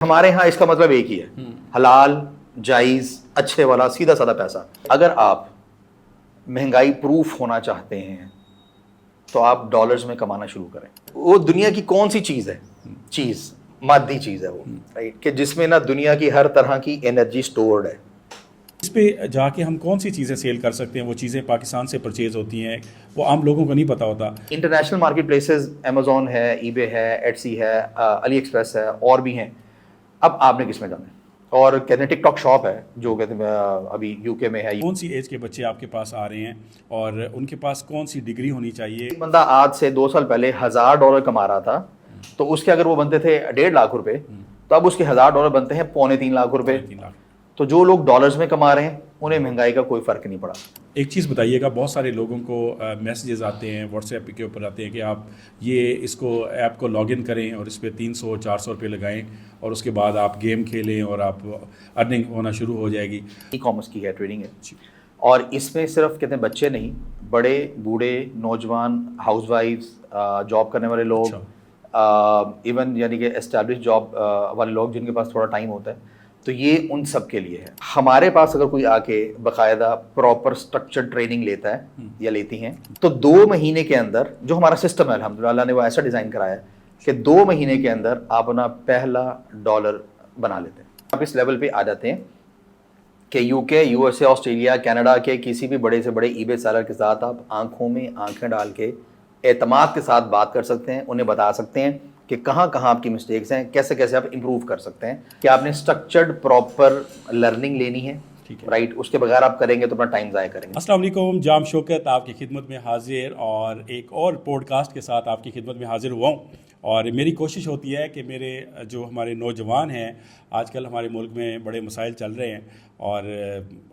ہمارے ہاں اس کا مطلب ایک ہی ہے، حلال جائز اچھے والا سیدھا سادہ پیسہ۔ اگر آپ مہنگائی پروف ہونا چاہتے ہیں تو آپ ڈالرز میں کمانا شروع کریں۔ وہ دنیا کی کون سی چیز ہے؟ چیز مادی چیز ہے وہ، رائٹ، کہ جس میں نا دنیا کی ہر طرح کی انرجی سٹورڈ ہے۔ اس پہ جا کے ہم کون سی چیزیں سیل کر سکتے ہیں؟ وہ چیزیں پاکستان سے پرچیز ہوتی ہیں، وہ عام لوگوں کو نہیں پتہ ہوتا۔ انٹرنیشنل مارکیٹ پلیسز امیزون ہے، ای بے ہے، ایٹسی ہے، علی ایکسپریس ہے، اور بھی ہیں۔ اب آپ نے کس میں جانا ہے؟ اور کہتے ہیں ٹک ٹاک شاپ ہے جو کہتے ہیں ابھی یو کے میں ہے۔ کون سی ایج کے بچے آپ کے پاس آ رہے ہیں اور ان کے پاس کون سی ڈگری ہونی چاہیے؟ ایک بندہ آج سے 2 سال پہلے $1000 کما رہا تھا، تو اس کے اگر وہ بنتے تھے 1.5 لاکھ روپے، تو اب اس کے $1000 بنتے ہیں 2.25 لاکھ روپے۔ 3 لاکھ۔ تو جو لوگ ڈالرز میں کما رہے ہیں انہیں مہنگائی کا کوئی فرق نہیں پڑا۔ ایک چیز بتائیے گا، بہت سارے لوگوں کو میسیجز آتے ہیں واٹس ایپ کے اوپر آتے ہیں کہ آپ یہ اس کو ایپ کو لاگ ان کریں اور اس پہ 300-400 روپے لگائیں اور اس کے بعد آپ گیم کھیلیں اور آپ ارننگ ہونا شروع ہو جائے گی۔ ای کامرس کی ہے، ٹریڈنگ ہے، اور اس میں صرف کہتے ہیں بچے نہیں، بڑے بوڑھے نوجوان، ہاؤس وائفز، جاب کرنے والے لوگ، ایون یعنی کہ اسٹیبلش جاب والے لوگ جن کے پاس تھوڑا ٹائم ہوتا ہے، تو یہ ان سب کے لیے ہے۔ ہمارے پاس اگر کوئی آ کے باقاعدہ پراپر اسٹرکچر ٹریننگ لیتا ہے یا لیتی ہیں، تو 2 مہینے کے اندر جو ہمارا سسٹم ہے الحمدللہ اللہ نے وہ ایسا ڈیزائن کرایا ہے کہ 2 مہینے کے اندر آپ اپنا پہلا ڈالر بنا لیتے ہیں۔ آپ اس لیول پہ آ جاتے ہیں کہ یو کے، U S A, Australia, Canada کے کسی بھی بڑے سے بڑے ای بے سیلر کے ساتھ آپ آنکھوں میں آنکھیں ڈال کے اعتماد کے ساتھ بات کر سکتے ہیں، انہیں بتا سکتے ہیں کہ کہاں کہاں آپ کی مسٹیکس ہیں، کیسے کیسے آپ امپروو کر سکتے ہیں، کہ آپ نے اسٹرکچرڈ پراپر لرننگ لینی ہے، رائٹ، اس کے بغیر آپ کریں گے تو اپنا ٹائم ضائع کریں گے۔ السلام علیکم، جام شوکت آپ کی خدمت میں حاضر اور ایک اور پوڈ کاسٹ کے ساتھ آپ کی خدمت میں حاضر ہوا ہوں۔ اور میری کوشش ہوتی ہے کہ میرے جو ہمارے نوجوان ہیں، آج کل ہمارے ملک میں بڑے مسائل چل رہے ہیں اور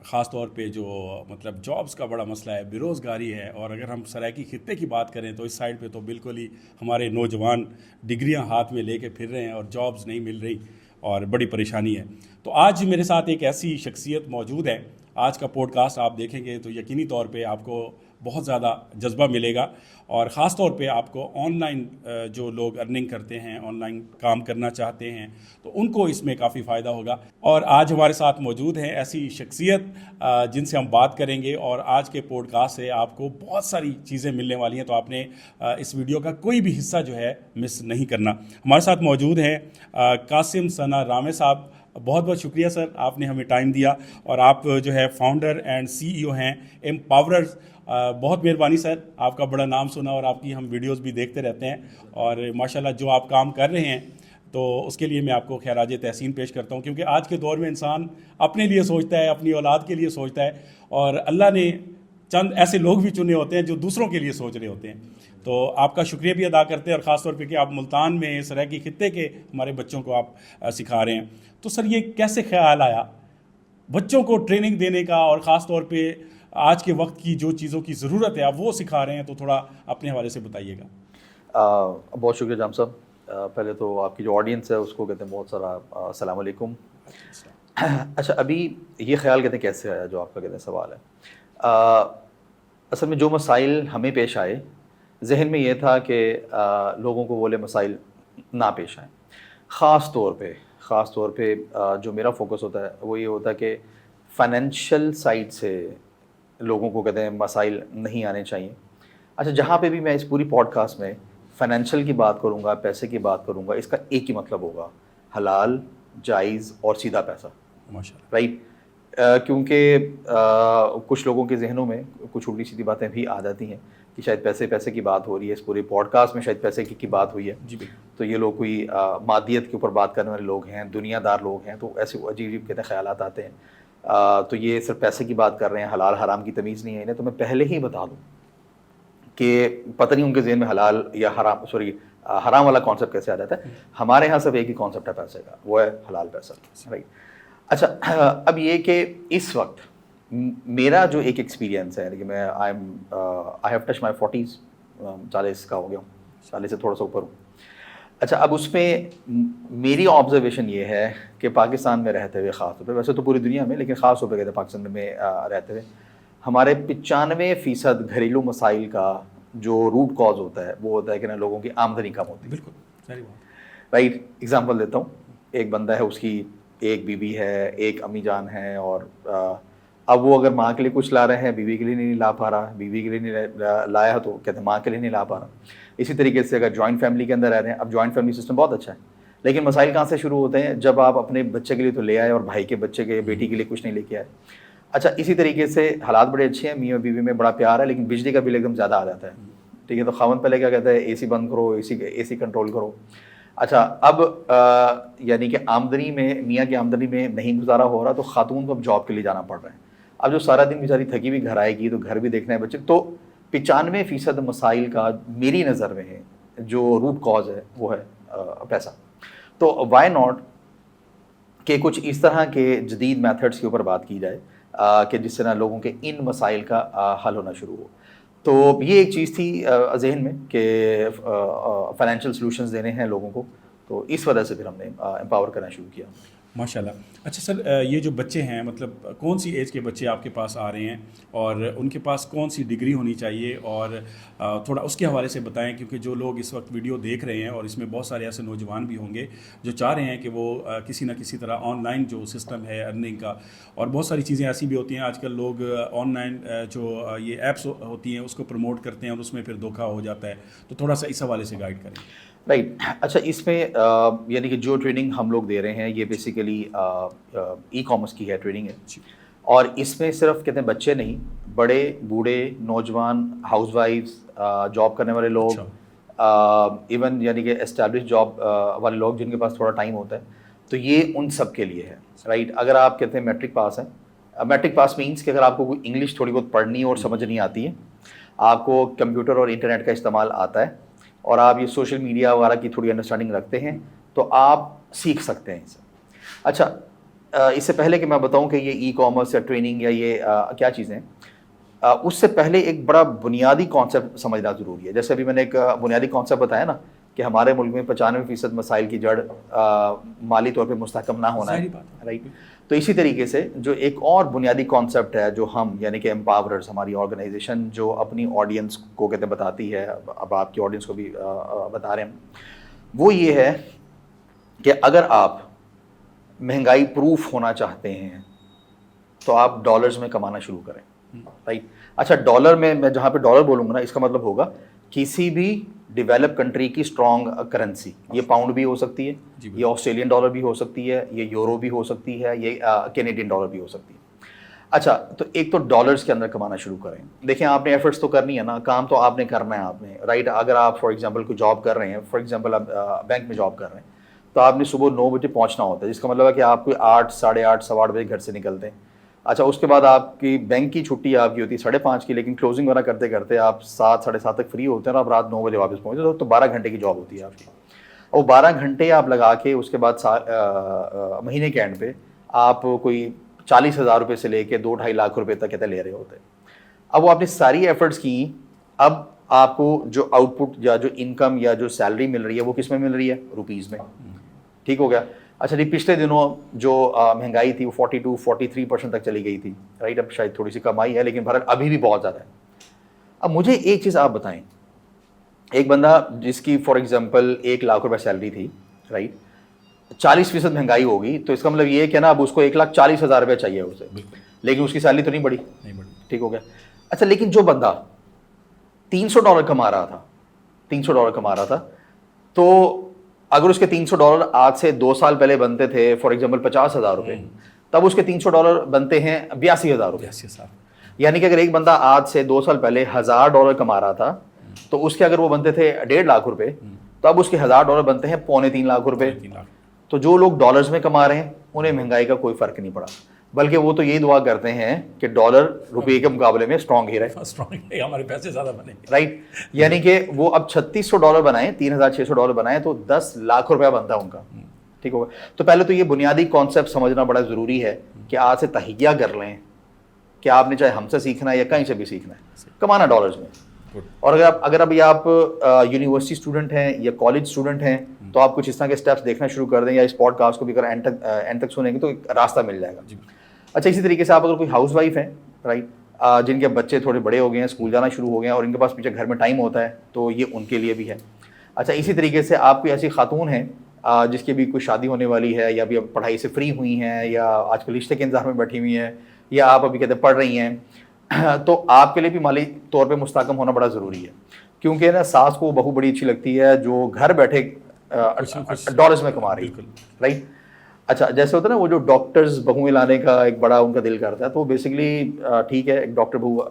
خاص طور پہ جو مطلب جابس کا بڑا مسئلہ ہے، بے روزگاری ہے، اور اگر ہم سرائیکی خطے کی بات کریں تو اس سائڈ پہ تو بالکل ہی ہمارے نوجوان ڈگریاں ہاتھ میں لے کے پھر رہے ہیں اور جابس نہیں مل رہی اور بڑی پریشانی ہے۔ تو آج میرے ساتھ ایک ایسی شخصیت موجود ہے، آج کا پوڈ کاسٹ آپ دیکھیں گے تو یقینی طور پہ آپ کو بہت زیادہ جذبہ ملے گا، اور خاص طور پہ آپ کو آن لائن جو لوگ ارننگ کرتے ہیں، آن لائن کام کرنا چاہتے ہیں، تو ان کو اس میں کافی فائدہ ہوگا۔ اور آج ہمارے ساتھ موجود ہیں ایسی شخصیت جن سے ہم بات کریں گے، اور آج کے پوڈ کاسٹ سے آپ کو بہت ساری چیزیں ملنے والی ہیں، تو آپ نے اس ویڈیو کا کوئی بھی حصہ جو ہے مس نہیں کرنا۔ ہمارے ساتھ موجود ہیں قاسم ثنا رامے صاحب۔ بہت بہت شکریہ سر، آپ نے ہمیں ٹائم دیا، اور آپ جو ہے فاؤنڈر اینڈ سی ای او ہیں امپاوررز۔ بہت مہربانی سر، آپ کا بڑا نام سنا اور آپ کی ہم ویڈیوز بھی دیکھتے رہتے ہیں، اور ماشاءاللہ جو آپ کام کر رہے ہیں تو اس کے لیے میں آپ کو خراج تحسین پیش کرتا ہوں، کیونکہ آج کے دور میں انسان اپنے لیے سوچتا ہے، اپنی اولاد کے لیے سوچتا ہے، اور اللہ نے چند ایسے لوگ بھی چنے ہوتے ہیں جو دوسروں کے لیے سوچ رہے ہوتے ہیں۔ تو آپ کا شکریہ بھی ادا کرتے ہیں، اور خاص طور پہ کہ آپ ملتان میں سرائیکی خطے کے ہمارے بچوں کو آپ سکھا رہے ہیں۔ تو سر یہ کیسے خیال آیا بچوں کو ٹریننگ دینے کا، اور خاص طور پہ آج کے وقت کی جو چیزوں کی ضرورت ہے آپ وہ سکھا رہے ہیں؟ تو تھوڑا اپنے حوالے سے بتائیے گا۔ بہت شکریہ جام صاحب۔ پہلے تو آپ کی جو آڈینس ہے اس کو کہتے ہیں بہت سارا السلام علیکم۔ اچھا، ابھی یہ خیال کہتے ہیں کیسے آیا جو آپ کا کہتے ہیں سوال ہے؟ اصل میں جو مسائل ہمیں پیش آئے ذہن میں یہ تھا کہ لوگوں کو بولے مسائل نہ پیش آئیں۔ خاص طور پہ جو میرا فوکس ہوتا ہے وہ یہ ہوتا ہے کہ فائنینشیل سائڈ سے لوگوں کو کہتے ہیں مسائل نہیں آنے چاہیے۔ اچھا، جہاں پہ بھی میں اس پوری پوڈ کاسٹ میں فائنینشیل کی بات کروں گا، پیسے کی بات کروں گا، اس کا ایک ہی مطلب ہوگا، حلال جائز اور سیدھا پیسہ، رائٹ؟ کیونکہ کچھ لوگوں کے ذہنوں میں کچھ الٹی سیدھی باتیں بھی آ جاتی ہیں کہ شاید پیسے کی بات ہو رہی ہے، اس پورے پوڈ کاسٹ میں شاید پیسے کی بات ہوئی ہے، تو یہ لوگ کوئی مادیت کے اوپر بات کرنے والے لوگ ہیں، دنیا دار لوگ ہیں، تو ایسے عجیب عجیب کہتے ہیں خیالات آتے ہیں، تو یہ صرف پیسے کی بات کر رہے ہیں، حلال حرام کی تمیز نہیں ہے انہیں۔ تو میں پہلے ہی بتا دوں کہ پتہ نہیں ان کے ذہن میں حلال یا حرام والا کانسیپٹ کیسے آ جاتا ہے۔ ہمارے ہاں صرف ایک ہی کانسیپٹ ہے پیسے کا، وہ ہے حلال پیسہ، رائٹ؟ اچھا، اب یہ کہ اس وقت میرا جو ایک ایکسپیرینس ہے کہ میں I have touch my 40s، 40 کا ہو گیا ہوں، 40 سے تھوڑا سا اوپر ہوں۔ اچھا، اب اس میں میری آبزرویشن یہ ہے کہ پاکستان میں رہتے ہوئے خاص طور پہ، ویسے تو پوری دنیا میں لیکن خاص طور پہ کہتے ہیں پاکستان میں رہتے ہوئے، ہمارے 95% گھریلو مسائل کا جو روٹ کاز ہوتا ہے وہ ہوتا ہے کہ نا لوگوں کی آمدنی کم ہوتی ہے۔ بالکل صحیح بات، رائٹ؟ ایگزامپل دیتا ہوں، ایک بندہ ہے, اس کی ایک بیوی ہے, ایک امی جان ہے, اور اب وہ اگر ماں کے لیے کچھ لا رہے ہیں, بیوی کے لیے نہیں لا پا رہا, بیوی کے لیے نہیں لایا تو کہتے ہیں ماں کے لیے نہیں لا پا رہا. اسی طریقے سے اگر جوائنٹ فیملی کے اندر رہ رہے ہیں, اب جوائنٹ فیملی سسٹم بہت اچھا ہے, لیکن مسائل کہاں سے شروع ہوتے ہیں, جب آپ اپنے بچے کے لیے تو لے آئے اور بھائی کے بچے کے بیٹی کے لیے کچھ نہیں لے کے آئے. اچھا, اسی طریقے سے حالات بڑے اچھے ہیں, میاں بیوی میں بڑا پیار ہے, لیکن بجلی کا بل ایک دم زیادہ آ جاتا ہے. ٹھیک ہے, تو خاوند پہلے کیا کہتا ہے, اے سی بند کرو, اے سی کنٹرول کرو. اچھا, اب یعنی کہ آمدنی میں, میاں کی آمدنی میں نہیں گزارا ہو رہا, تو خاتون کو اب جاب کے لیے جانا پڑ رہا ہے. اب جو سارا دن بیچاری تھکی ہوئی گھر آئے گی, تو گھر بھی دیکھنا ہے بچے, تو 95% مسائل کا میری نظر میں ہے جو روٹ کاز ہے وہ ہے پیسہ. تو وائی ناٹ کہ کچھ اس طرح کے جدید میتھڈس کے اوپر بات کی جائے کہ جس سے نا لوگوں کے ان مسائل کا حل ہونا شروع ہو. تو یہ ایک چیز تھی ذہن میں کہ فائنینشیل سلوشنز دینے ہیں لوگوں کو, تو اس وجہ سے پھر ہم نے امپاور کرنا شروع کیا. ماشاء اللہ. اچھا سر, یہ جو بچے ہیں, مطلب کون سی ایج کے بچے آپ کے پاس آ رہے ہیں, اور ان کے پاس کون سی ڈگری ہونی چاہیے, اور تھوڑا اس کے حوالے سے بتائیں, کیونکہ جو لوگ اس وقت ویڈیو دیکھ رہے ہیں, اور اس میں بہت سارے ایسے نوجوان بھی ہوں گے جو چاہ رہے ہیں کہ وہ کسی نہ کسی طرح آن لائن جو سسٹم ہے ارننگ کا, اور بہت ساری چیزیں ایسی بھی ہوتی ہیں آج کل, لوگ آن لائن جو یہ ایپس ہوتی ہیں اس کو پروموٹ کرتے ہیں اور اس میں پھر دھوکہ ہو جاتا ہے, تو تھوڑا سا اس حوالے سے گائیڈ کریں. رائٹ. اچھا, اس میں یعنی کہ جو ٹریننگ ہم لوگ دے رہے ہیں یہ بیسیکلی ای کامرس کی ہے ٹریننگ ہے, اور اس میں صرف کہتے ہیں بچے نہیں, بڑے بوڑھے, نوجوان, ہاؤس وائفس, جاب کرنے والے لوگ, ایون یعنی کہ اسٹیبلش جاب والے لوگ جن کے پاس تھوڑا ٹائم ہوتا ہے, تو یہ ان سب کے لیے ہے. رائٹ. اگر آپ کہتے ہیں میٹرک پاس ہیں, میٹرک پاس مینس کہ اگر آپ کو کوئی انگلش تھوڑی بہت پڑھنی اور سمجھنی آتی ہے, آپ کو کمپیوٹر اور انٹرنیٹ کا استعمال آتا ہے, اور آپ یہ سوشل میڈیا وغیرہ کی تھوڑی انڈرسٹینڈنگ رکھتے ہیں, تو آپ سیکھ سکتے ہیں اسے. اچھا, اس سے پہلے کہ میں بتاؤں کہ یہ ای کامرس یا ٹریننگ یا یہ کیا چیزیں ہیں, اس سے پہلے ایک بڑا بنیادی کانسیپٹ سمجھنا ضروری ہے. جیسے ابھی میں نے ایک بنیادی کانسیپٹ بتایا نا کہ ہمارے ملک میں 95% مسائل کی جڑ مالی طور پہ مستحکم نہ ہونا ہے. رائٹ. تو اسی طریقے سے جو ایک اور بنیادی کانسیپٹ ہے جو ہم یعنی کہ امپاوررز, ہماری آرگنائزیشن جو اپنی آڈینس کو کہتے بتاتی ہے, اب آپ کی آڈینس کو بھی بتا رہے ہیں, وہ یہ ہے کہ اگر آپ مہنگائی پروف ہونا چاہتے ہیں تو آپ ڈالرز میں کمانا شروع کریں. رائٹ. اچھا, ڈالر میں جہاں پہ ڈالر بولوں گا نا, اس کا مطلب ہوگا کسی بھی ڈیولپ کنٹری کی اسٹرانگ کرنسی. یہ پاؤنڈ بھی ہو سکتی ہے, یہ آسٹریلین ڈالر بھی ہو سکتی ہے, یہ یورو بھی ہو سکتی ہے, یہ کینیڈین ڈالر بھی ہو سکتی ہے. اچھا, تو ایک تو ڈالرز کے اندر کمانا شروع کریں. دیکھیں, آپ نے ایفرٹس تو کرنی ہے نا, کام تو آپ نے کرنا ہے آپ نے. رائٹ. اگر آپ فار ایگزامپل کوئی جاب کر رہے ہیں, فار ایگزامپل آپ بینک میں جاب کر رہے ہیں, تو آپ نے صبح 9 بجے پہنچنا ہوتا ہے, جس کا مطلب ہے کہ آپ کوئی 8, 8:30, 8:15 بجے گھر سے نکلتے ہیں. اچھا, اس کے بعد آپ کی بینک کی چھٹی آپ کی ہوتی ہے 5:30 کی, لیکن کلوزنگ وغیرہ کرتے کرتے آپ 7, 7:30 تک فری ہوتے ہیں, اور آپ رات 9 بجے واپس پہنچتے, تو 12 گھنٹے کی جاب ہوتی ہے آپ کی. اور 12 گھنٹے آپ لگا کے اس کے بعد مہینے کے اینڈ پہ آپ کوئی 40,000 روپے سے لے کے 2-2.5 لاکھ روپے تک کہتے لے رہے ہوتے ہیں. اب وہ آپ نے ساری ایفرٹس کی, اب آپ کو جو آؤٹ پٹ یا جو انکم یا جو سیلری مل رہی ہے وہ کس میں مل رہی ہے, روپیز میں. ٹھیک ہو گیا. اچھا جی, پچھلے دنوں جو مہنگائی تھی وہ 42-43% تک چلی گئی تھی. رائٹ. اب شاید تھوڑی سی کم آئی ہے, لیکن بہرحال ابھی بھی بہت زیادہ ہے. اب مجھے ایک چیز آپ بتائیں, ایک بندہ جس کی فار ایگزامپل 1 لاکھ روپے سیلری تھی, رائٹ, 40% مہنگائی ہوگی, تو اس کا مطلب یہ ہے کہ نا اب اس کو 1,40,000 روپے چاہیے اسے, لیکن اس کی سیلری تو نہیں بڑھی. ٹھیک ہو گیا. اچھا, لیکن جو بندہ $300 کما رہا تھا, $300 کما رہا تھا, تو اگر اس کے $300 آج سے 2 سال پہلے بنتے تھے فار ایگزامپل 50,000 روپے, تب اس کے $300 بنتے ہیں 82,000 روپے. یعنی کہ اگر ایک بندہ آج سے 2 سال پہلے $1,000 کما رہا تھا, تو اس کے اگر وہ بنتے تھے 1.5 لاکھ روپے, تو اب اس کے $1,000 بنتے ہیں 2.25 لاکھ روپے. تو جو لوگ ڈالرز میں کما رہے ہیں انہیں مہنگائی کا کوئی فرق نہیں پڑا, بلکہ وہ تو یہی دعا کرتے ہیں کہ ڈالر روپے کے مقابلے میں اسٹرانگ ہی رہے, ہمارے پیسے زیادہ بنے. رائٹ. یعنی کہ وہ اب $3,600 بنائیں, $3,600 بنائیں, تو 10 لاکھ روپیہ بنتا ہے ان کا. ٹھیک ہوگا. تو پہلے تو یہ بنیادی کانسیپٹ سمجھنا بڑا ضروری ہے کہ آج سے تہیہ کر لیں کہ آپ نے چاہے ہم سے سیکھنا ہے یا کہیں سے بھی سیکھنا ہے, کمانا ڈالرز میں. اور اگر ابھی آپ یونیورسٹی اسٹوڈنٹ ہیں یا کالج اسٹوڈنٹ ہیں, تو آپ کچھ اس طرح کے اسٹیپس دیکھنا شروع کر دیں, یا اس پوڈ کاسٹ کو بھی اگر اینڈ تک سنیں گے تو ایک راستہ مل جائے گا. اچھا, اسی طریقے سے آپ اگر کوئی ہاؤس وائف ہیں, رائٹ, جن کے بچے تھوڑے بڑے ہو گئے ہیں, اسکول جانا شروع ہو گئے ہیں, اور ان کے پاس پیچھے گھر میں ٹائم ہوتا ہے, تو یہ ان کے لیے بھی ہے. اچھا, اسی طریقے سے آپ کوئی ایسی خاتون ہیں جس کی بھی کوئی شادی ہونے والی ہے یا ابھی پڑھائی سے فری ہوئی ہیں یا آج کل رشتے کے انتظار میں بیٹھی ہوئی ہیں یا آپ ابھی کہتے ہیں پڑھ رہی ہیں, تو آپ کے لیے بھی مالی طور پہ مستحکم ہونا بڑا ضروری ہے, کیونکہ نا ساس کو بہو بڑی اچھی لگتی ہے جو گھر بیٹھے ڈالرز میں کما رہی ہے, رائٹ. اچھا, جیسے ہوتا ہے نا وہ جو ڈاکٹرز بہویں لانے کا ایک بڑا ان کا دل کرتا ہے, تو بیسکلی ٹھیک ہے ایک ڈاکٹر بہو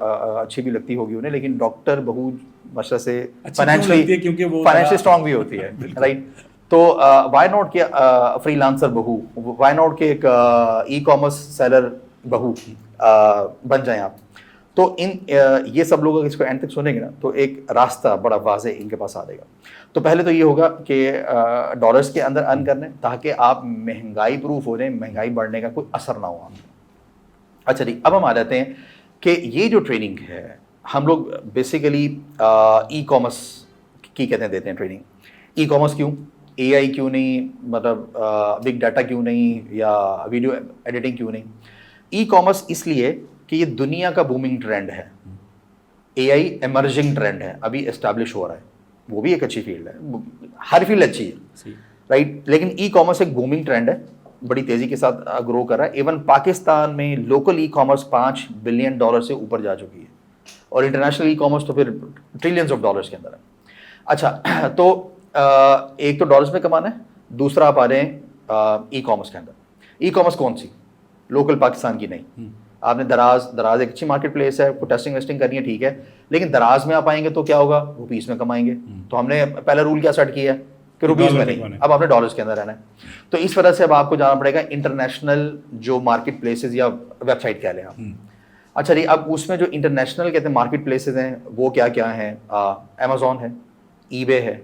اچھی بھی لگتی ہوگی انہیں, لیکن ڈاکٹر بہو مشرح سے فائنینشلی اسٹرانگ بھی ہوتی ہے, رائٹ. تو وائی ناٹ کہ فری لانسر بہو, وائی ناٹ کہ ایک ای کامرس سیلر بہو بن جائیں آپ. تو یہ سب لوگ اگر اس کو اینڈ تک سنیں گے نا تو ایک راستہ بڑا واضح ان کے پاس آ جائے گا. تو پہلے تو یہ ہوگا کہ ڈالرز کے اندر ارن کرنے تاکہ آپ مہنگائی پروف ہو جائیں, مہنگائی بڑھنے کا کوئی اثر نہ ہو آپ. اچھا جی, اب ہم آ جاتے ہیں کہ یہ جو ٹریننگ ہے ہم لوگ بیسیکلی ای کامرس کی کہتے ہیں دیتے ہیں ٹریننگ. ای کامرس کیوں, اے آئی کیوں نہیں, مطلب بگ ڈاٹا کیوں نہیں, یا ویڈیو ایڈیٹنگ کیوں نہیں. ای کامرس اس لیے کہ یہ دنیا کا بومنگ ٹرینڈ ہے. اے آئی ایمرجنگ ٹرینڈ ہے, ابھی اسٹیبلش ہو رہا ہے, وہ بھی ایک اچھی فیلڈ ہے, ہر فیلڈ اچھی ہے, رائٹ. لیکن ای کامرس ایک بومنگ ٹرینڈ ہے, بڑی تیزی کے ساتھ گرو کر رہا ہے. ایون پاکستان میں لوکل ای کامرس $5 بلین سے اوپر جا چکی ہے, اور انٹرنیشنل ای کامرس تو پھر ٹریلینز آف ڈالرز کے اندر ہے. اچھا, تو ایک تو ڈالرز میں کمانا ہے, دوسرا آپ آ رہے ہیں ای کامرس کے اندر. ای کامرس کون سی, لوکل پاکستان کی نہیں. آپ نے دراز ایک اچھی مارکیٹ پلیس ہے, ٹیسٹنگ ویسٹنگ کرنی ہے, ٹھیک ہے, لیکن دراز میں آپ آئیں گے تو کیا ہوگا, روپیز میں کمائیں گے. تو ہم نے پہلا رول کیا سیٹ کیا ہے کہ روپیز میں نہیں, اب آپ نے ڈالرز کے اندر رہنا ہے. تو اس وجہ سے اب آپ کو جانا پڑے گا انٹرنیشنل جو مارکیٹ پلیسز یا ویب سائٹ کہہ لیں آپ. اچھا جی, اب اس میں جو انٹرنیشنل کہتے ہیں مارکیٹ پلیسز ہیں وہ کیا کیا ہیں, امیزون ہے, ای بے ہے,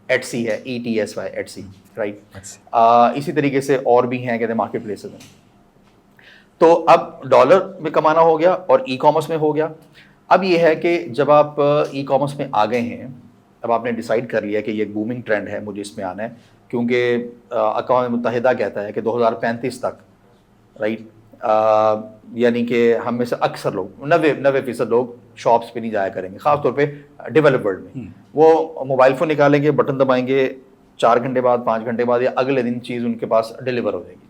ایٹسی ہے, ETSY ایٹسی, رائٹ. اسی طریقے سے اور بھی ہیں کہتے ہیں مارکیٹ پلیسز ہیں. تو اب ڈالر میں کمانا ہو گیا اور ای کامرس میں ہو گیا. اب یہ ہے کہ جب آپ ای کامرس میں آ گئے ہیں, اب آپ نے ڈیسائیڈ کر لیا کہ یہ ایک بومنگ ٹرینڈ ہے, مجھے اس میں آنا ہے, کیونکہ اقوام متحدہ کہتا ہے کہ 2035 تک, رائٹ, یعنی کہ ہم میں سے اکثر لوگ 90% لوگ شاپس پہ نہیں جایا کریں گے, خاص طور پہ ڈیولپ ورلڈ میں. وہ موبائل فون نکالیں گے, بٹن دبائیں گے, 4 گھنٹے بعد 5 گھنٹے بعد یا اگلے دن چیز ان کے پاس ڈیلیور ہو جائے گی,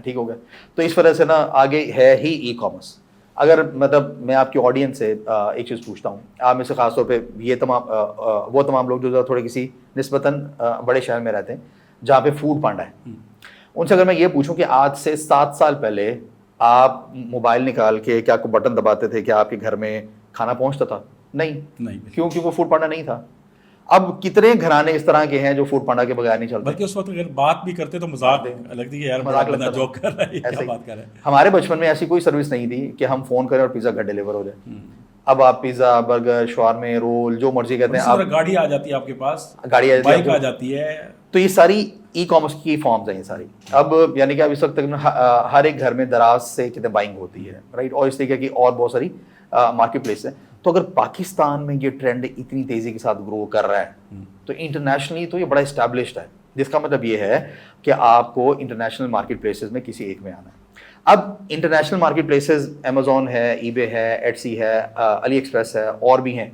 ٹھیک ہو گیا. تو اس وجہ سے نا آگے ہے ہی ای کامرس. اگر مطلب میں آپ کی آڈینس سے ایک چیز پوچھتا ہوں, آپ میں سے خاص طور پہ یہ وہ تمام لوگ جو تھوڑے کسی نسبتاً بڑے شہر میں رہتے ہیں جہاں پہ فوڈ پانڈا ہے, ان سے اگر میں یہ پوچھوں کہ آج سے 7 سال پہلے آپ موبائل نکال کے کیا کوئی بٹن دباتے تھے کہ آپ کے گھر میں کھانا پہنچتا تھا؟ نہیں. کیوں؟ کیونکہ فوڈ پانڈا نہیں تھا. اب کتنے گھرانے اس طرح کے ہیں جو فوڈ پانڈا کے بغیر نہیں چلتے, بلکہ اس وقت اگر بات بھی کرتے تو مذاق لگتی ہے, یار مذاق لگتا جوک کر رہا ہے, کیا بات کر رہا ہے. ہمارے بچپن میں ایسی کوئی سروس نہیں تھی کہ ہم فون کریں اور پیزا گھر ڈیلیور ہو جائے. اب آپ پیزا, برگر, شاورمے, رول جو مرضی کہتے ہیں, آپ گاڑی آ جاتی ہے آپ کے پاس, گاڑی بائک آ جاتی ہے. تو یہ ساری ای کامرس کی فارمز ہیں یہ ساری. اب یعنی کہ اب اس وقت تک ہر ایک گھر میں دراز سے کتنے بائنگ ہوتی ہے, رائٹ, اور اس طریقے کی اور بہت ساری مارکیٹ پلیس ہیں. تو اگر پاکستان میں یہ ٹرینڈ اتنی تیزی کے ساتھ گرو کر رہا ہے تو انٹرنیشنلی تو یہ بڑا اسٹیبلشڈ ہے, جس کا مطلب یہ ہے کہ آپ کو انٹرنیشنل مارکیٹ پلیسز میں کسی ایک میں آنا ہے. اب انٹرنیشنل مارکیٹ پلیسز امیزون ہے, ای بے ہے, ایٹسی ہے, علی ایکسپریس ہے, اور بھی ہیں.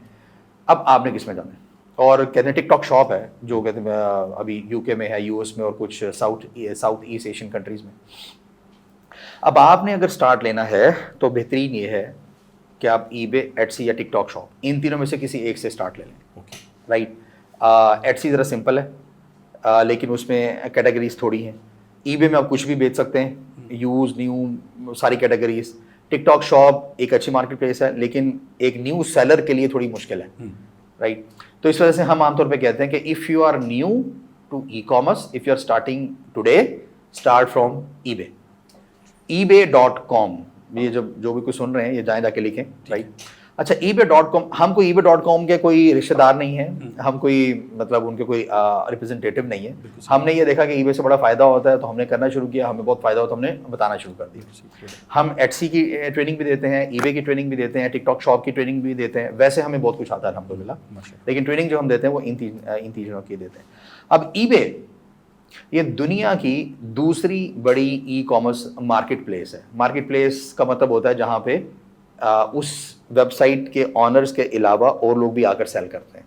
اب آپ نے کس میں جانا ہے؟ اور کہتے ہیں ٹک ٹاک شاپ ہے جو کہتے ہیں ابھی UK میں ہے, US میں, اور کچھ ساؤتھ ایسٹ ایشین کنٹریز میں. اب آپ نے اگر سٹارٹ لینا ہے تو بہترین یہ ہے کہ آپ ای بے, ایٹسی یا ٹک ٹاک شاپ, ان تینوں میں سے کسی ایک سے سٹارٹ لے لیں, رائٹ. ایٹسی ذرا سمپل ہے لیکن اس میں کیٹیگریز تھوڑی ہیں. ای بے میں آپ کچھ بھی بیچ سکتے ہیں, یوز, نیو, ساری کیٹیگریز. ٹک ٹاک شاپ ایک اچھی مارکیٹ پلیس ہے لیکن ایک نیو سیلر کے لیے تھوڑی مشکل ہے, رائٹ. تو اس وجہ سے ہم عام طور پہ کہتے ہیں کہ if you are new to e-commerce, if you are starting today, start from eBay. ebay.com, یہ جو بھی کوئی سن رہے ہیں یہ جائیں جا کے لکھیں, رائٹ. اچھا, ebay.com, ہم کوئی ebay.com کے کوئی رشتہ دار نہیں ہیں, ہم کوئی مطلب ان کے کوئی ریپرزینٹیٹیو نہیں ہے. ہم نے یہ دیکھا کہ ebay سے بڑا فائدہ ہوتا ہے تو ہم نے کرنا شروع کیا, ہمیں بہت فائدہ ہوتا ہے, ہم نے بتانا شروع کر دیا. ہم ایٹسی کی ٹریننگ بھی دیتے ہیں, ebay کی ٹریننگ بھی دیتے ہیں, ٹک ٹاک شاپ کی ٹریننگ بھی دیتے ہیں. ویسے ہمیں بہت کچھ آتا ہے الحمدللہ, لیکن ٹریننگ جو ہم دیتے ہیں وہ ان تینوں کی دیتے ہیں. اب ebay یہ دنیا کی دوسری بڑی ای کامرس مارکیٹ پلیس ہے. مارکیٹ پلیس کا مطلب ہوتا ہے جہاں پہ اس ویب سائٹ کے آنرز کے علاوہ اور لوگ بھی آ کر سیل کرتے ہیں.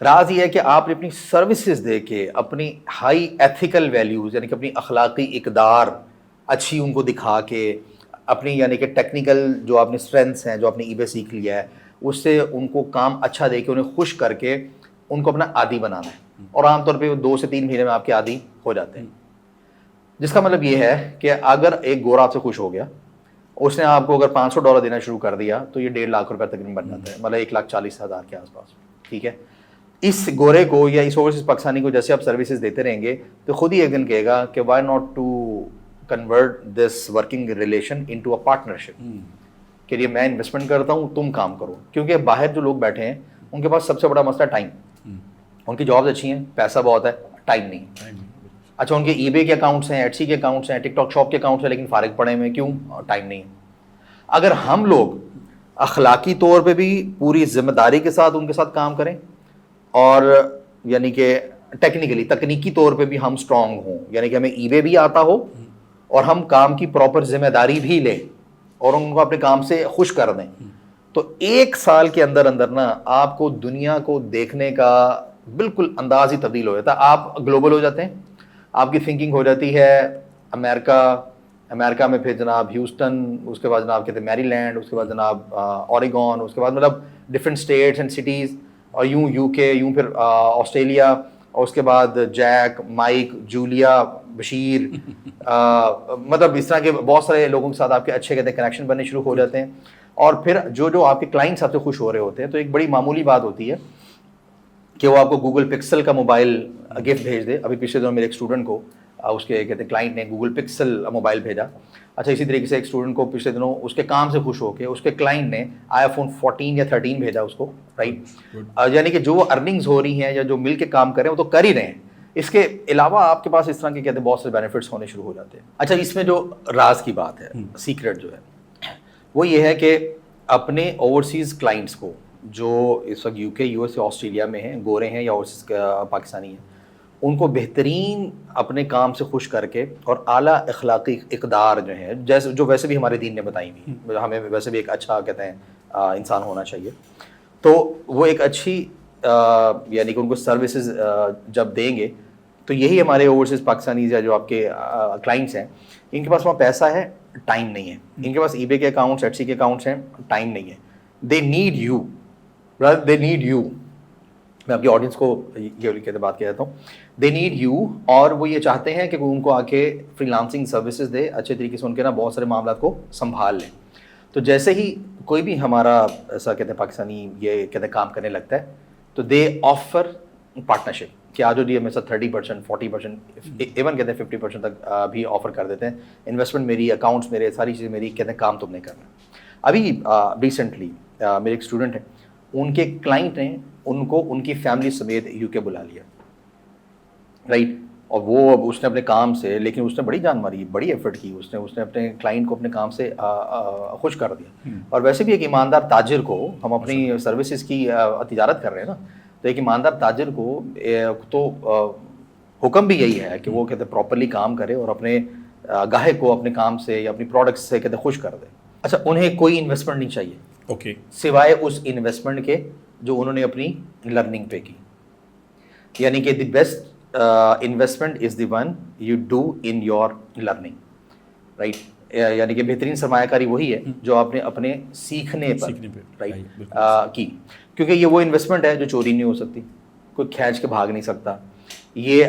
راز یہ ہے کہ آپ نے اپنی سروسز دے کے اپنی ہائی ایتھیکل ویلیوز یعنی کہ اپنی اخلاقی اقدار اچھی ان کو دکھا کے اپنی یعنی کہ ٹیکنیکل جو آپ نے اسٹرینتھس ہیں جو آپ نے ای بے سیکھ لیا ہے اس سے ان کو کام اچھا دے کے انہیں خوش کر کے ان کو اپنا عادی بنانا ہے، اور عام طور پہ وہ 2 سے 3 مہینے میں آپ کے عادی ہو جاتے ہیں. جس کا مطلب یہ ہے کہ اگر ایک گورا آپ سے خوش ہو گیا، اس نے آپ کو اگر $500 دینا شروع کر دیا تو یہ 1.5 لاکھ روپے تقریباً بن جاتا ہے، مطلب 1,40,000 کے آس پاس. ٹھیک ہے، اس گورے کو یا اس اوورسیز پاکستانی کو جیسے آپ سروسز دیتے رہیں گے تو خود ہی ایک دن کہے گا کہ why not to convert this working relation into a partnership, کہ یہ میں انویسٹمنٹ کرتا ہوں تم کام کرو. کیونکہ باہر جو لوگ بیٹھے ہیں ان کے پاس سب سے بڑا مسئلہ ٹائم. ان کی جابز اچھی ہیں، پیسہ بہت ہے، ٹائم نہیں. اچھا، ان کے ای بے کے اکاؤنٹس ہیں، ایٹسی کے اکاؤنٹس ہیں، ٹک ٹاک شاپ کے اکاؤنٹس ہیں، لیکن فارغ پڑے ہوئے، کیوں؟ ٹائم نہیں ہے. اگر ہم لوگ اخلاقی طور پہ بھی پوری ذمہ داری کے ساتھ ان کے ساتھ کام کریں اور یعنی کہ ٹیکنیکلی تکنیکی طور پہ بھی ہم اسٹرانگ ہوں، یعنی کہ ہمیں ای بے بھی آتا ہو اور ہم کام کی پراپر ذمہ داری بھی لیں اور ان کو اپنے کام سے خوش کر دیں، تو 1 سال کے اندر اندر نا آپ کو دنیا کو دیکھنے کا بالکل انداز ہی تبدیل ہو جاتا ہے. آپ گلوبل ہو جاتے ہیں، آپ کی تھنکنگ ہو جاتی ہے امریکہ میں، پھر جناب ہیوسٹن، اس کے بعد جناب کہتے ہیں میری لینڈ، اس کے بعد جناب اوریگون، اس کے بعد مطلب ڈفرینٹ اسٹیٹس اینڈ سٹیز، اور یوں یو کے، یوں پھر آسٹریلیا، اور اس کے بعد جیک، مائک، جولیا، بشیر، مطلب اس طرح کے بہت سارے لوگوں کے ساتھ آپ کے اچھے کہتے ہیں کنیکشن بننے شروع ہو جاتے ہیں. اور پھر جو آپ کے کلائنٹس آپ سے خوش ہو رہے ہوتے ہیں تو ایک بڑی معمولی بات ہوتی ہے کہ وہ آپ کو گوگل پکسل کا موبائل گفٹ بھیج دے. ابھی پچھلے دنوں میرے ایک اسٹوڈنٹ کو اس کے کہتے ہیں کلائنٹ نے گوگل پکسل موبائل بھیجا. اچھا، اسی طریقے سے ایک اسٹوڈنٹ کو پچھلے دنوں اس کے کام سے خوش ہو کے اس کے کلائنٹ نے آئی فون 14 یا 13 بھیجا اس کو، رائٹ. یعنی کہ جو ارننگز ہو رہی ہیں یا جو مل کے کام کر رہے ہیں وہ تو کر ہی رہے ہیں، اس کے علاوہ آپ کے پاس اس طرح کے کہتے ہیں بہت سے بینیفٹس ہونے شروع ہو جاتے ہیں. اچھا، اس میں جو راز کی بات ہے، سیکرٹ جو ہے وہ یہ ہے کہ اپنے اوورسیز کلائنٹس کو جو اس وقت یو کے، یو ایس یا آسٹریلیا میں ہیں، گورے ہیں یا اوورسیز پاکستانی ہیں، ان کو بہترین اپنے کام سے خوش کر کے اور اعلیٰ اخلاقی اقدار جو ہیں جیسے جو ویسے بھی ہمارے دین نے بتائی ہوئی، ہمیں ویسے بھی ایک اچھا کہتے ہیں انسان ہونا چاہیے، تو وہ ایک اچھی یعنی کہ ان کو سروسز جب دیں گے تو یہی ہمارے اوورسیز پاکستانیز یا جو آپ کے کلائنٹس ہیں، ان کے پاس وہاں پیسہ ہے، ٹائم نہیں ہے. ان کے پاس ای بے کے اکاؤنٹس، ایٹسی کے اکاؤنٹس ہیں، ٹائم نہیں ہے. They need you, they need you. میں آپ کی آڈینس کو یہ کہتے بات کہہ دیتا ہوں، دے نیڈ یو. اور وہ یہ چاہتے ہیں کہ وہ ان کو آ کے فری لانسنگ سروسز دے، اچھے طریقے سے ان کے نا بہت سارے معاملات کو سنبھال لیں. تو جیسے ہی کوئی بھی ہمارا ایسا کہتے ہیں پاکستانی یہ کہتے ہیں کام کرنے لگتا ہے تو دے آفر پارٹنرشپ کہ آج جی ہمیں 30%، 40%، ایون کہتے ہیں 50% تک بھی آفر کر دیتے ہیں. انویسٹمنٹ میری، اکاؤنٹس میرے، ساری چیزیں میری، کہتے ہیں کام تم نے کرنا. ابھی ریسنٹلی میرے ایک اسٹوڈنٹ ہیں، ان کے کلائنٹ نے ان کو ان کی فیملی سمیت یو کے بلا لیا، رائٹ. اور وہ اس نے اپنے کام سے، لیکن اس نے بڑی جان ماری، بڑی ایفرٹ کی، اس نے اپنے کلائنٹ کو اپنے کام سے خوش کر دیا. اور ویسے بھی ایک ایماندار تاجر کو، ہم اپنی سروسز کی تجارت کر رہے ہیں نا، تو ایک ایماندار تاجر کو تو حکم بھی یہی ہے کہ وہ کہتے ہیں پراپرلی کام کرے اور اپنے گاہک کو اپنے کام سے یا اپنی پروڈکٹس سے کہتے ہیں خوش کر دے. اچھا، انہیں کوئی انویسٹمنٹ نہیں چاہیے اوکے سوائے اس انویسٹمنٹ کے جو انہوں نے اپنی لرننگ پہ کی. یعنی کہ the best investment is the one you do in your learning, right. یعنی کہ بہترین سرمایہ کاری وہی ہے جو آپ نے اپنے سیکھنے پر رائٹ کی، کیونکہ یہ وہ انویسٹمنٹ ہے جو چوری نہیں ہو سکتی، کوئی کھینچ کے بھاگ نہیں سکتا. یہ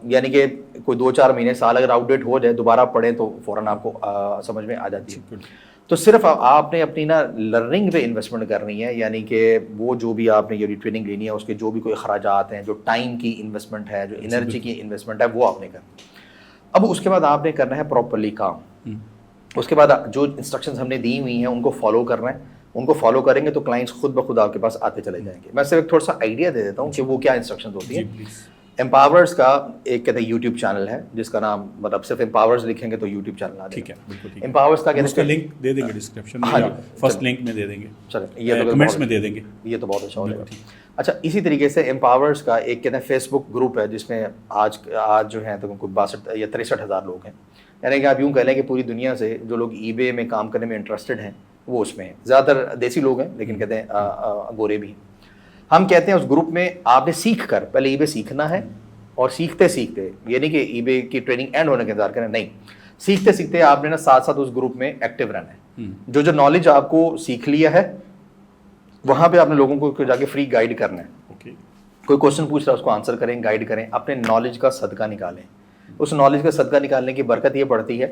یعنی کہ کوئی 2-4 مہینے، سال اگر آؤٹ ڈیٹ ہو جائے دوبارہ پڑھیں تو فوراً آپ کو سمجھ میں آ جاتی ہے. تو صرف آپ نے اپنی نا لرننگ پہ انویسٹمنٹ کرنی ہے، یعنی کہ وہ جو بھی آپ نے یہ ٹریننگ لینی ہے اس کے جو بھی کوئی اخراجات ہیں، جو ٹائم کی انویسٹمنٹ ہے، جو انرجی کی انویسٹمنٹ ہے، وہ آپ نے کرنی. اب اس کے بعد آپ نے کرنا ہے پراپرلی کام. اس کے بعد جو انسٹرکشنز ہم نے دی ہوئی ہیں ان کو فالو کرنا ہے. ان کو فالو کریں گے تو کلائنٹس خود بخود آپ کے پاس آتے چلے جائیں گے. میں صرف ایک تھوڑا سا آئیڈیا دے دیتا ہوں کہ وہ کیا انسٹرکشنز ہوتی ہیں. امپاورز کا ایک کہتے ہیں یوٹیوب چینل ہے جس کا نام، مطلب صرف امپاورز لکھیں گے تو یوٹیوب چینل آ جائے گا. امپاورز کا اس کا لنک دے دیں گے ڈسکرپشن میں، یا فرسٹ لنک میں دے دیں گے، چلیں یہ تو کمنٹس میں دے دیں گے. یہ تو بہت اچھا ہو جائے گا. اچھا، اسی طریقے سے امپاورز کا ایک کہتے ہیں فیس بک گروپ ہے جس میں آج جو ہیں تو کوئی 62 یا 63 ہزار لوگ ہیں. یعنی کہ آپ یوں کہہ لیں کہ پوری دنیا سے جو لوگ ای بے میں کام کرنے میں انٹرسٹڈ ہیں وہ اس میں ہیں. زیادہ تر دیسی لوگ ہیں لیکن کہتے ہیں گورے بھی ہیں. ہم کہتے ہیں اس گروپ میں آپ نے سیکھ کر پہلے ای بے سیکھنا ہے, اور سیکھتے سیکھتے یہ نہیں کہ ای بے کی ٹریننگ اینڈ ہونے کا انتظار کریں, نہیں, سیکھتے سیکھتے آپ نے نا ساتھ ساتھ اس گروپ میں ایکٹیو رہنا ہے. جو نالج آپ کو سیکھ لیا ہے وہاں پہ آپ نے لوگوں کو جا کے فری گائیڈ کرنا ہے. کوئی کوشچن پوچھ رہا ہے اس کو آنسر کریں, گائیڈ کریں, اپنے نالج کا صدقہ نکالیں. اس نالج کا صدقہ نکالنے کی برکت یہ پڑتی ہے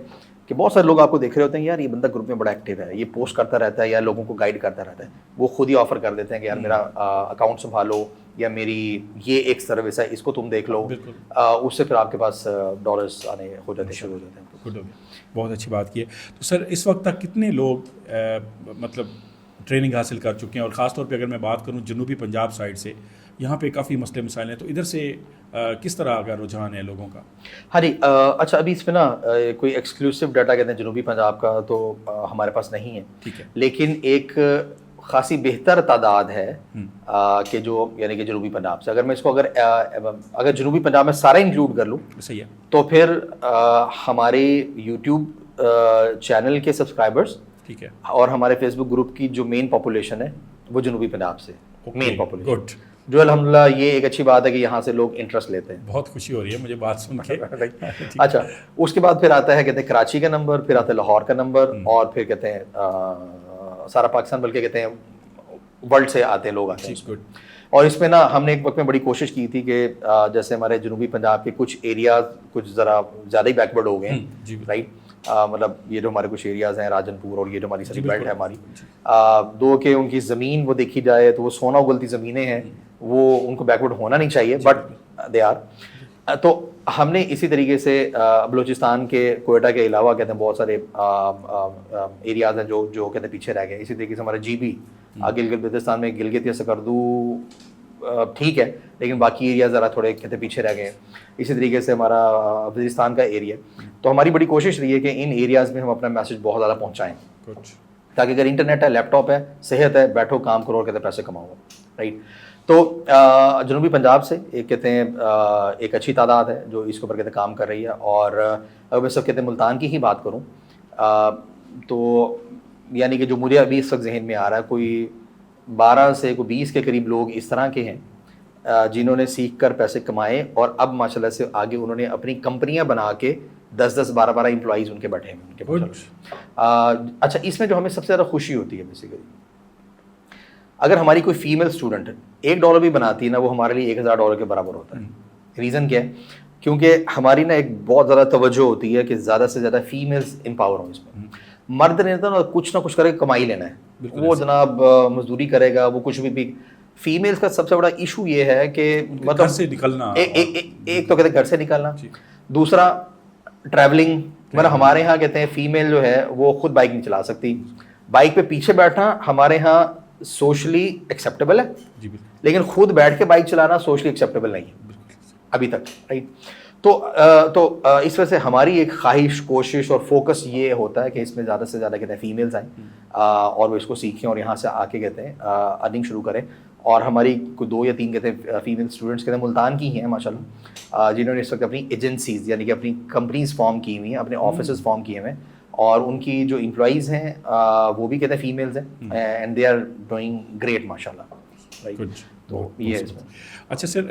کہ بہت سارے لوگ آپ کو دیکھ رہے ہوتے ہیں, یار یہ بندہ گروپ میں بڑا ایکٹیو ہے, یہ پوسٹ کرتا رہتا ہے یا لوگوں کو گائیڈ کرتا رہتا ہے, وہ خود ہی آفر کر دیتے ہیں کہ یار میرا اکاؤنٹ سنبھالو, یا میری یہ ایک سروس ہے اس کو تم دیکھ لو, اس سے پھر آپ کے پاس ڈالرز آنے ہو جاتے شروع ہو جاتے ہیں. بہت اچھی بات کی ہے. تو سر اس وقت تک کتنے لوگ مطلب ٹریننگ حاصل کر چکے ہیں, اور خاص طور پہ اگر میں بات کروں جنوبی پنجاب سائڈ سے, یہاں پہ کافی مسئلے مسائل ہیں, تو ادھر سے کس طرح کا رجحان ہے لوگوں کا؟ ہاں جی, اچھا ابھی اس میں نا کوئی ایکسکلوسیو ڈاٹا کہتے ہیں جنوبی پنجاب کا تو ہمارے پاس نہیں ہے, ٹھیک ہے, لیکن ایک خاصی بہتر تعداد ہے کہ جو یعنی کہ جنوبی پنجاب سے, اگر میں اس کو اگر جنوبی پنجاب میں سارا انکلوڈ کر لوں صحیح ہے, تو پھر ہمارے یوٹیوب چینل کے سبسکرائبرز, ٹھیک ہے, اور ہمارے فیس بک گروپ کی جو مین پاپولیشن ہے وہ جنوبی پنجاب سے مین پاپولیشن, گڈ, جو الحمدللہ یہ ایک اچھی بات ہے کہ یہاں سے لوگ انٹرسٹ لیتے ہیں. بہت خوشی ہو رہی ہے مجھے بات سن کے. اچھا, اس کے بعد پھر آتا ہے کہتے ہیں کراچی کا نمبر, پھر آتا ہے لاہور کا نمبر, اور پھر کہتے ہیں سارا پاکستان, بلکہ کہتے ہیں ورلڈ سے آتے ہیں لوگ آتے ہیں. اور اس میں نا ہم نے ایک وقت میں بڑی کوشش کی تھی کہ جیسے ہمارے جنوبی پنجاب کے کچھ ایریاز کچھ ذرا زیادہ ہی بیکورڈ ہو گئے ہیں, رائٹ, مطلب یہ جو ہمارے کچھ ایریاز ہیں راجن پور اور یہ جو ہماری سری بیلٹ ہے ہماری, دو کہ ان کی زمین وہ دیکھی جائے تو وہ سونا اگلتی زمینیں ہیں, وہ ان کو بیکورڈ ہونا نہیں چاہیے, بٹ دے آر. تو ہم نے اسی طریقے سے بلوچستان کے کوئٹہ کے علاوہ کہتے ہیں بہت سارے ایریاز ہیں جو کہتے ہیں پیچھے رہ گئے. اسی طریقے سے ہمارا جی بی گلگت بلتستان میں گلگت یا سکردو ٹھیک ہے, لیکن باقی ایریا ذرا تھوڑے کہتے ہیں پیچھے رہ گئے ہیں. اسی طریقے سے ہمارا وزیرستان کا ایریا, تو ہماری بڑی کوشش رہی ہے کہ ان ایریاز میں ہم اپنا میسج بہت زیادہ پہنچائیں, تاکہ اگر انٹرنیٹ ہے, لیپ ٹاپ ہے, صحت ہے, بیٹھو کام کرو اور کہتے ہیں پیسے کماؤ, رائٹ. تو جنوبی پنجاب سے ایک کہتے ہیں ایک اچھی تعداد ہے جو اس کے اوپر کہتے ہیں کام کر رہی ہے. اور اگر میں سب کہتے ہیں ملتان کی ہی بات کروں تو یعنی کہ جو مجھے ابھی اس وقت ذہن میں آ رہا ہے کوئی 12 سے کوئی 20 کے قریب لوگ اس طرح کے ہیں جنہوں نے سیکھ کر پیسے کمائے, اور اب ماشاء اللہ سے آگے انہوں نے اپنی کمپنیاں بنا کے 10-10 12-12 امپلائیز ان کے بیٹھے ہیں ان کے. اچھا, اس میں جو ہمیں سب سے زیادہ خوشی ہوتی ہے بیسیکلی, اگر ہماری کوئی فیمیل اسٹوڈنٹ $1 بھی بناتی ہے نا, وہ ہمارے لیے $1000 کے برابر ہوتا ہے. ریزن کیا ہے؟ کیونکہ ہماری نا ایک بہت زیادہ توجہ ہوتی ہے کہ زیادہ سے زیادہ فیمیلز امپاور ہوں. اس میں مرد نہیں ہوتا نا, کچھ نہ کچھ کرے کمائی لینا ہے, وہ جناب مزدوری کرے گا, وہ کچھ بھی. فیمیلز کا سب سے بڑا ایشو یہ ہے کہ مطلب سے نکلنا, ایک تو کہتے ہیں گھر سے نکلنا, دوسرا ٹریولنگ. مطلب ہمارے یہاں کہتے ہیں فیمیل جو ہے وہ خود بائک نہیں چلا سکتی, بائک پہ پیچھے بیٹھنا ہمارے یہاں سوشلی ایکسیپٹیبل ہے, لیکن خود بیٹھ کے بائک چلانا سوشلی ایکسیپٹیبل نہیں ہے ابھی تک, رائٹ. تو اس وجہ سے ہماری ایک خواہش, کوشش اور فوکس یہ ہوتا ہے کہ اس میں زیادہ سے زیادہ کہتے ہیں فیمیلز آئیں اور وہ اس کو سیکھیں اور یہاں سے آ کے کہتے ہیں ارننگ شروع کریں. اور ہماری کوئی 2 یا 3 کہتے ہیں فیمیل اسٹوڈنٹس کہتے ہیں ملتان کی ہیں ماشاء اللہ, جنہوں نے اس وقت اپنی ایجنسیز یعنی کہ اپنی کمپنیز فارم کی ہوئی ہیں, اپنے آفیسز فارم کیے ہوئے ہیں, اور ان کی جو امپلائیز ہیں وہ بھی کہتے ہیں فیمیلز ہیں, and they are doing great ماشاء اللہ. تو یہ ہے اس میں. اچھا سر,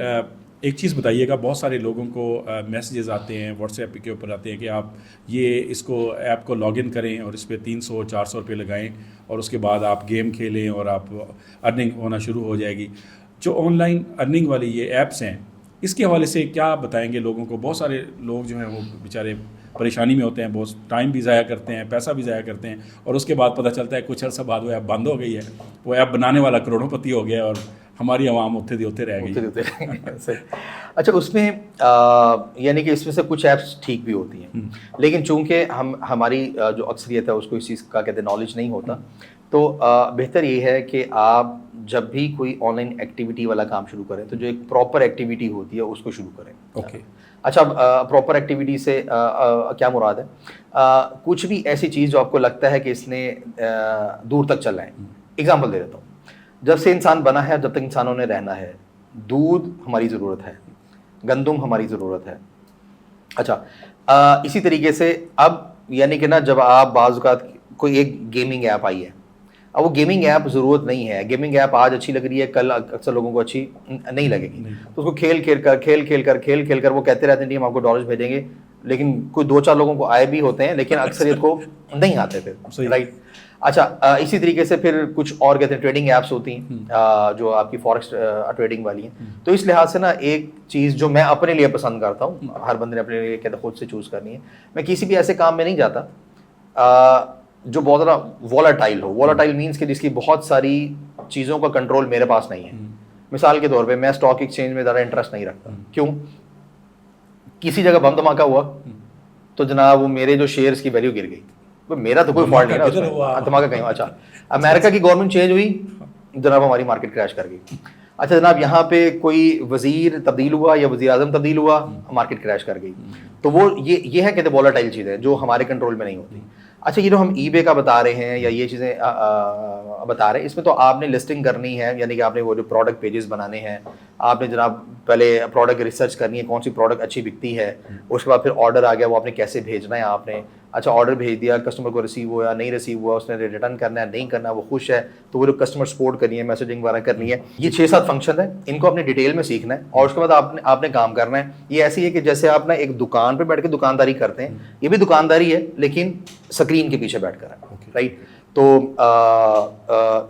ایک چیز بتائیے گا, بہت سارے لوگوں کو میسیجز آتے ہیں واٹس ایپ کے اوپر آتے ہیں کہ آپ یہ اس کو ایپ کو لاگ ان کریں اور اس پہ 300-400 روپے لگائیں اور اس کے بعد آپ گیم کھیلیں اور آپ ارننگ ہونا شروع ہو جائے گی. جو آن لائن ارننگ والی یہ ایپس ہیں, اس کے حوالے سے کیا بتائیں گے لوگوں کو؟ بہت سارے لوگ جو ہیں وہ بیچارے پریشانی میں ہوتے ہیں, بہت ٹائم بھی ضائع کرتے ہیں, پیسہ بھی ضائع کرتے ہیں, اور اس کے بعد پتہ چلتا ہے کچھ عرصہ بعد وہ ایپ بند ہو گئی ہے, وہ ایپ بنانے والا کروڑوں پتی ہو گیا اور ہماری عوام ہوتے رہ گئی. اچھا, اس میں یعنی کہ اس میں سے کچھ ایپس ٹھیک بھی ہوتی ہیں, لیکن چونکہ ہماری جو اکثریت ہے اس کو اس چیز کا کہتے ہیں نالج نہیں ہوتا, تو بہتر یہ ہے کہ آپ جب بھی کوئی آن لائن ایکٹیویٹی والا کام شروع کریں تو جو ایک پراپر ایکٹیویٹی ہوتی ہے اس کو شروع کریں. اوکے. اچھا, پراپر ایکٹیویٹی سے کیا مراد ہے؟ کچھ بھی ایسی چیز جو آپ کو لگتا ہے کہ اس نے دور تک چلنا ہے. ایگزامپل دے دیتا ہوں, جب سے انسان بنا ہے جب تک انسانوں نے رہنا ہے, دودھ ہماری ضرورت ہے, گندم ہماری ضرورت ہے. اچھا, اسی طریقے سے اب یعنی کہ نا جب آپ بعض اوقات کوئی ایک گیمنگ ایپ آئی ہے, اب وہ گیمنگ ایپ ضرورت نہیں ہے. گیمنگ ایپ آج اچھی لگ رہی ہے, کل اکثر لوگوں کو اچھی نہیں لگے گی, تو اس کو کھیل کھیل کر وہ کہتے رہتے ہیں ہم آپ کو ڈالرز بھیجیں گے, لیکن کوئی 2-4 لوگوں کو آئے بھی ہوتے ہیں لیکن اکثریت کو نہیں آتے پھر, رائٹ. اچھا اسی طریقے سے پھر کچھ اور کہتے ہیں ٹریڈنگ ایپس ہوتی ہیں جو آپ کی فارکس ٹریڈنگ والی ہیں. تو اس لحاظ سے نا ایک چیز جو میں اپنے لیے پسند کرتا ہوں, ہر بندے نے اپنے لیے کہتے خود سے چوز کرنی ہے, میں کسی بھی ایسے کام میں نہیں جاتا جو بہت زیادہ وولٹائل ہو. وولٹائل مینس کہ جس کی بہت ساری چیزوں کا کنٹرول میرے پاس نہیں ہے. مثال کے طور پہ میں اسٹاک ایکسچینج میں زیادہ انٹرسٹ نہیں رکھتا. کیوں؟ کسی جگہ بم دھماکہ ہوا تو جناب وہ میرے جو شیئرز کی ویلیو گر گئی, میرا تو کوئی فالٹ نہیں نا, دھماکہ کہیں. اچھا امریکہ کی گورنمنٹ چینج ہوئی, جناب ہماری مارکیٹ کریش کر گئی. اچھا جناب یہاں پہ کوئی وزیر تبدیل ہوا یا وزیر اعظم تبدیل ہوا, مارکیٹ کریش کر گئی. تو وہ یہ ہے کہتے وولٹائل چیزیں جو ہمارے کنٹرول میں نہیں ہوتی. اچھا یہ جو ہم ای بے کا بتا رہے ہیں یا یہ چیزیں بتا رہے ہیں, اس میں تو آپ نے لسٹنگ کرنی ہے, یعنی کہ آپ نے وہ جو پروڈکٹ پیجز بنانے ہیں, آپ نے جناب پہلے پروڈکٹ ریسرچ کرنی ہے کون سی پروڈکٹ اچھی بکتی ہے, اس کے بعد پھر آرڈر آ گیا وہ آپ نے کیسے بھیجنا ہے آپ نے. اچھا آرڈر بھیج دیا, کسٹمر کو ریسیو ہوا نہیں ریسیو ہوا, اس نے ریٹرن کرنا ہے نہیں کرنا, وہ خوش ہے تو وہ جو کسٹمر سپورٹ کرنی ہے, میسیجنگ وغیرہ کرنی ہے. یہ 6-7 فنکشن ہے, ان کو اپنے ڈیٹیل میں سیکھنا ہے اور اس کے بعد آپ نے کام کرنا ہے. یہ ایسی ہے کہ جیسے آپ نا ایک دکان پہ بیٹھ کے دکانداری کرتے ہیں, یہ بھی دکانداری ہے لیکن اسکرین کے پیچھے بیٹھ کر ہے, رائٹ. تو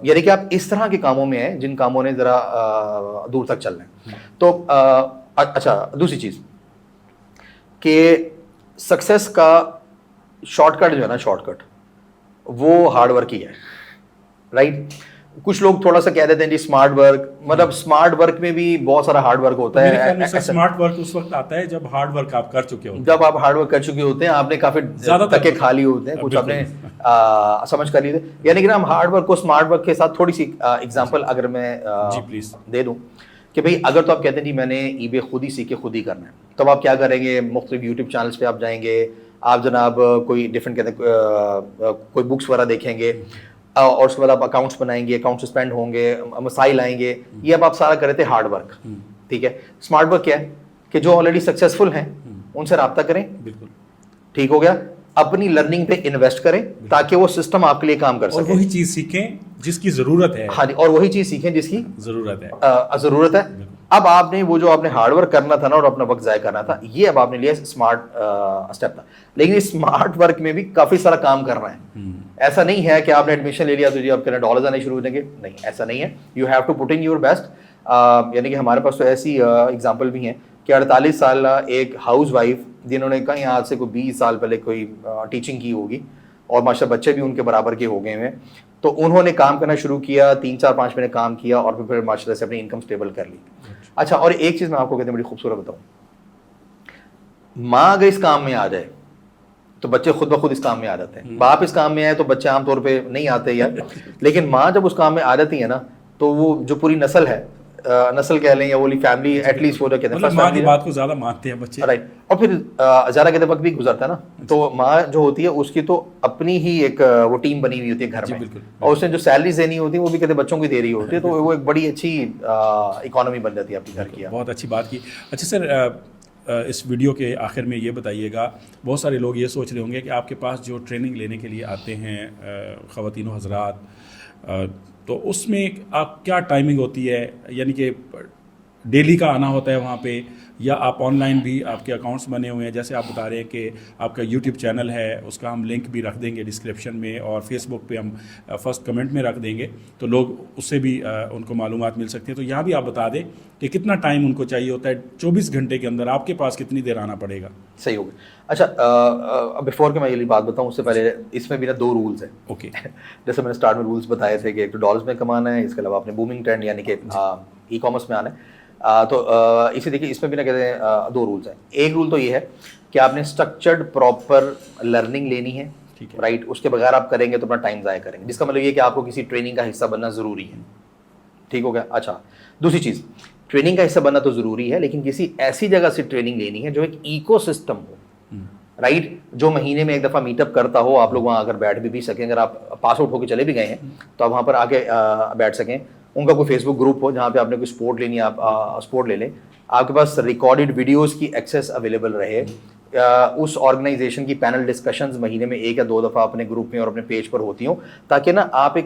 یعنی کہ آپ اس طرح کے کاموں میں ہیں جن کاموں نے ذرا دور تک چلنا ہے. تو اچھا دوسری چیز کہ سکسیس کا شارٹ کٹ جو ہے نا, شارٹ کٹ وہ ہارڈ ورک ہی ہے, رائٹ. کچھ لوگ تھوڑا سا کہہ دیتے ہیں جی اسمارٹ ورک, مطلب اسمارٹ ورک میں بھی بہت سارا ہارڈ ورک ہوتا ہے. اسمارٹ ورک اس وقت آتا ہے جب ہارڈ ورک آپ کر چکے ہوتے ہیں, جب آپ ہارڈ ورک کر چکے ہوتے ہیں, آپ نے کافی زیادہ تکے کھا لیے ہوتے ہیں, کچھ آپ نے سمجھ کر لیے تھے. یعنی کہ ہم ہارڈ ورک کو اسمارٹ ورک کے ساتھ تھوڑی سی ایگزامپل اگر میں دے دوں کہ بھائی اگر تو آپ کہتے ہیں جی میں نے ای بے خود ہی سیکھ کے خود ہی کرنا ہے, تو آپ کیا کریں گے, مختلف یوٹیوب چینلس پہ آپ جائیں گے, آپ جناب کوئی ڈفرینٹ کہتے ہیں کوئی بکس وغیرہ دیکھیں گے, اور اس کے بعد آپ اکاؤنٹس بنائیں گے, اکاؤنٹس اسپینڈ ہوں گے, مسائل آئیں گے. یہ اب آپ سارا کرے تھے ہارڈ ورک, ٹھیک ہے. اسمارٹ ورک کیا ہے کہ جو آلریڈی سکسیزفل ہیں ان سے رابطہ کریں, بالکل ٹھیک ہو گیا. اپنی لرننگ پہ انویسٹ کریں تاکہ وہ سسٹم آپ کے لیے کام کر سکے, اور وہی چیز سیکھیں جس کی ضرورت ہے. ہاں جی, اور وہی چیز سیکھیں جس کی ضرورت ہے. اب آپ نے وہ جو آپ نے ہارڈ ورک کرنا تھا نا اور اپنا وقت ضائع کرنا تھا, یہ اب آپ نے لیا اسمارٹ اسٹیپ تھا. لیکن اسمارٹ ورک میں بھی کافی سارا کام کرنا ہے. ایسا نہیں ہے کہ آپ نے ایڈمیشن لے لیا تو جی آپ کے ڈالرز آنے شروع ہو جائیں گے, نہیں ایسا نہیں ہے. You have to put in your best. یعنی کہ ہمارے پاس تو ایسی ایگزامپل بھی ہیں کہ 48 سال ایک ہاؤس وائف جنہوں نے کہیں آج سے کوئی 20 سال پہلے کوئی ٹیچنگ کی ہوگی اور ماشاء اللہ بچے بھی ان کے برابر کے ہو گئے ہیں, تو انہوں نے کام کرنا شروع کیا, 3-4-5 مہینے کام کیا اور پھر ماشاء اللہ سے اپنی انکم سٹیبل کر لی. اچھا اور ایک چیز میں آپ کو کہتے ہیں بڑی خوبصورت بتاؤں, ماں اگر اس کام میں آ جائے تو بچے خود بخود اس کام میں آ جاتے ہیں. باپ اس کام میں آئے تو بچے عام طور پہ نہیں آتے یار, لیکن ماں جب اس کام میں آ جاتی ہے نا تو وہ جو پوری نسل ہے, نسل کہہ لیں یا وہ فیملی ایٹ لیسٹ وہ جو کہتے ہیں ماں کی بات کو زیادہ مانتے ہیں بچے, رائٹ. اور پھر زیادہ کہتے وقت بھی گزرتا ہے نا, تو ماں جو ہوتی ہے اس کی تو اپنی ہی ایک وہ ٹیم بنی ہوئی ہوتی ہے گھر میں, اور اس نے جو سیلریز دینی ہوتی ہے وہ بھی کہتے بچوں کی دے رہی ہوتی ہے, تو وہ ایک بڑی اچھی اکانومی بن جاتی ہے آپ کے گھر کی. بہت اچھی بات کی. اچھا سر, اس ویڈیو کے آخر میں یہ بتائیے گا, بہت سارے لوگ یہ سوچ رہے ہوں گے کہ آپ کے پاس جو ٹریننگ لینے کے لیے آتے ہیں خواتین و حضرات, تو اس میں آپ کیا ٹائمنگ ہوتی ہے, یعنی کہ ڈیلی کا آنا ہوتا ہے وہاں پہ, یا آپ آن لائن بھی آپ کے اکاؤنٹس بنے ہوئے ہیں, جیسے آپ بتا رہے ہیں کہ آپ کا یوٹیوب چینل ہے, اس کا ہم لنک بھی رکھ دیں گے ڈسکرپشن میں, اور فیس بک پہ ہم فرسٹ کمنٹ میں رکھ دیں گے, تو لوگ اس سے بھی ان کو معلومات مل سکتی ہیں. تو یہاں بھی آپ بتا دیں کہ کتنا ٹائم ان کو چاہیے ہوتا ہے, 24 گھنٹے کے اندر آپ کے پاس کتنی دیر آنا پڑے گا. صحیح ہوگا. اچھا بفور کہ میں یہ بات بتاؤں اس سے پہلے اس میں بھی نا 2 رولز ہیں. اوکے, جیسے میں نے اسٹارٹ میں رولز بتائے تھے کہ ایک تو ڈالرز میں کمانا ہے, اس کے علاوہ آپ نے بومنگ ٹرینڈ یعنی کہ ای کامرس میں آنا ہے. تو اسی دیکھیے اس میں بھی نا کہتے ہیں 2 رولز ہیں. ایک رول تو یہ ہے کہ آپ نے اسٹرکچرڈ پراپر لرننگ لینی ہے, رائٹ. اس کے بغیر آپ کریں گے تو اپنا ٹائم ضائع کریں گے, جس کا مطلب یہ کہ آپ کو کسی ٹریننگ کا حصہ بننا ضروری ہے. ٹھیک ہو گیا. اچھا دوسری چیز, ٹریننگ کا حصہ بننا تو ضروری ہے, لیکن کسی ایسی جگہ سے ٹریننگ لینی ہے جو ایک ایکو سسٹم ہو, رائٹ, جو مہینے میں ایک دفعہ میٹ اپ کرتا ہو, آپ لوگ وہاں اگر بیٹھ بھی سکیں, اگر آپ پاس آؤٹ ہو کے چلے بھی گئے ہیں تو آپ وہاں پر آ کے بیٹھ سکیں. ان کا کوئی فیس بک گروپ ہو جہاں پہ آپ نے کوئی سپورٹ لینی ہے, آپ سپورٹ لے لیں. آپ کے پاس ریکارڈڈ ویڈیوز کی ایکسیس اویلیبل رہے. اس آرگنائزیشن کی پینل ڈسکشنز مہینے میں 1 یا 2 دفعہ اپنے گروپ میں اور اپنے پیج پر ہوتی ہوں, تاکہ نا آپ ایک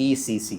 ECC।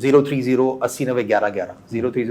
030 80 90 11 11 030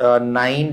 9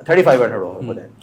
3500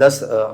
10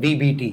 VBT,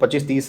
25 30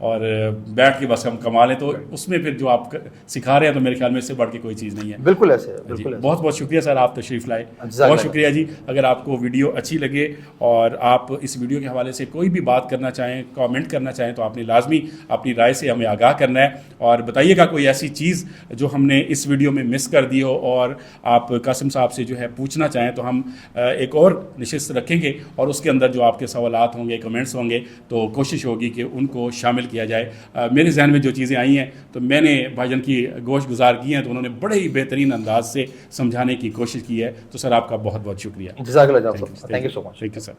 اور بیٹھ کے بس ہم کما لیں, تو اس میں پھر جو آپ سکھا رہے ہیں تو میرے خیال میں اس سے بڑھ کے کوئی چیز نہیں ہے. بالکل ایسے ہے, جی بالکل ایسے. بہت بہت شکریہ سر, آپ تشریف لائے, جزاک بہت اللہ. شکریہ جی. اگر آپ کو ویڈیو اچھی لگے اور آپ اس ویڈیو کے حوالے سے کوئی بھی بات کرنا چاہیں, کامنٹ کرنا چاہیں, تو آپ نے لازمی اپنی رائے سے ہمیں آگاہ کرنا ہے, اور بتائیے گا کوئی ایسی چیز جو ہم نے اس ویڈیو میں مس کر دی ہو اور آپ قاسم صاحب سے جو ہے پوچھنا چاہیں, تو ہم ایک اور نشست رکھیں گے, اور اس کے اندر جو آپ کے سوالات ہوں گے, کمنٹس ہوں گے, تو کوشش ہوگی کہ ان کو شامل کیا جائے. میرے ذہن میں جو چیزیں آئی ہیں تو میں نے بھائی جان کی گوش گزار کی ہیں, تو انہوں نے بڑے ہی بہترین انداز سے سمجھانے کی کوشش کی ہے. تو سر آپ کا بہت بہت شکریہ. جزاک اللہ صاحب, thank you so much. Thank you sir.